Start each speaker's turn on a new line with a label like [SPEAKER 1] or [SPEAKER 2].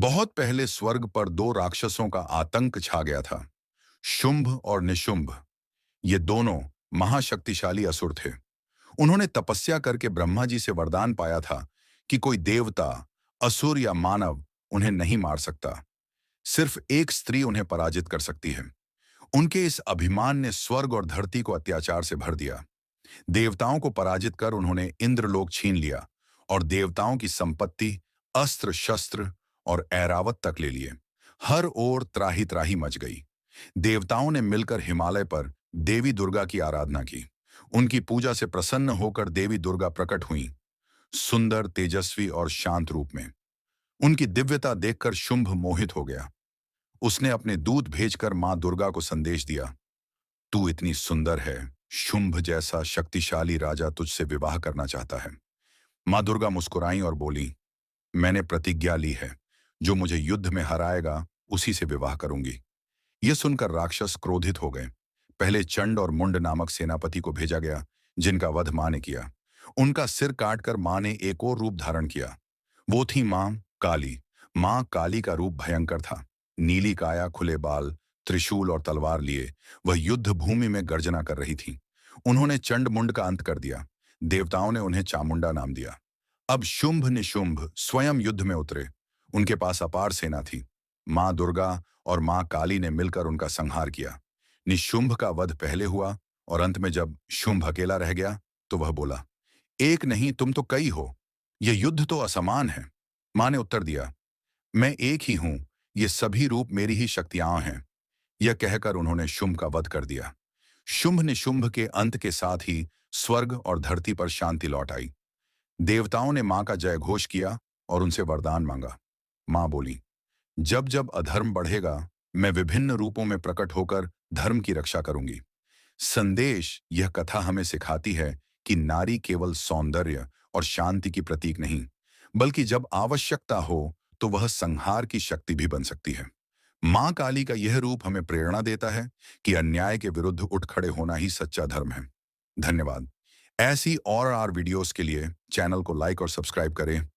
[SPEAKER 1] बहुत पहले स्वर्ग पर दो राक्षसों का आतंक छा गया था। शुंभ और निशुंभ। ये दोनों महाशक्तिशाली असुर थे। उन्होंने तपस्या करके ब्रह्मा जी से वरदान पाया था कि कोई देवता, असुर या मानव उन्हें नहीं मार सकता। सिर्फ एक स्त्री उन्हें पराजित कर सकती है। उनके इस अभिमान ने स्वर्ग और धरती को अत्याचार से भर दिया। देवताओं को पराजित कर उन्होंने इंद्रलोक छीन लिया और देवताओं की संपत्ति, अस्त्र शस्त्र और ऐरावत तक ले लिए। हर ओर त्राही त्राही मच गई। देवताओं ने मिलकर हिमालय पर देवी दुर्गा की आराधना की। उनकी पूजा से प्रसन्न होकर देवी दुर्गा प्रकट हुईं, सुंदर, तेजस्वी और शांत रूप में। उनकी दिव्यता देखकर शुंभ मोहित हो गया। उसने अपने दूत भेजकर मां दुर्गा को संदेश दिया, तू इतनी सुंदर है, शुंभ जैसा शक्तिशाली राजा तुझसे विवाह करना चाहता है। मां दुर्गा मुस्कुराई और बोली, मैंने प्रतिज्ञा ली है, जो मुझे युद्ध में हराएगा उसी से विवाह करूंगी। यह सुनकर राक्षस क्रोधित हो गए। पहले चंड और मुंड नामक सेनापति को भेजा गया, जिनका वध मां ने किया। उनका सिर काटकर मां ने एक और रूप धारण किया। वो थी मां काली। मां काली का रूप भयंकर था। नीली काया, खुले बाल, त्रिशूल और तलवार लिए वह युद्ध भूमि में गर्जना कर रही थी। उन्होंने चंड मुंड का अंत कर दिया। देवताओं ने उन्हें चामुंडा नाम दिया। अब शुंभ निशुंभ स्वयं युद्ध में उतरे। उनके पास अपार सेना थी। मां दुर्गा और मां काली ने मिलकर उनका संहार किया। निशुंभ का वध पहले हुआ और अंत में जब शुंभ अकेला रह गया तो वह बोला, एक नहीं तुम तो कई हो, यह युद्ध तो असमान है। मां ने उत्तर दिया, मैं एक ही हूं, ये सभी रूप मेरी ही शक्तियां हैं। यह कहकर उन्होंने शुंभ का वध कर दिया। शुंभ निशुंभ के अंत के साथ ही स्वर्ग और धरती पर शांति लौट आई। देवताओं ने मां का जय घोष किया और उनसे वरदान मांगा। मां बोली, जब जब अधर्म बढ़ेगा, मैं विभिन्न रूपों में प्रकट होकर धर्म की रक्षा करूंगी। संदेश, यह कथा हमें सिखाती है कि नारी केवल सौंदर्य और शांति की प्रतीक नहीं, बल्कि जब आवश्यकता हो तो वह संहार की शक्ति भी बन सकती है। मां काली का यह रूप हमें प्रेरणा देता है कि अन्याय के विरुद्ध उठ खड़े होना ही सच्चा धर्म है। धन्यवाद। ऐसी और वीडियोस के लिए चैनल को लाइक और सब्सक्राइब करें।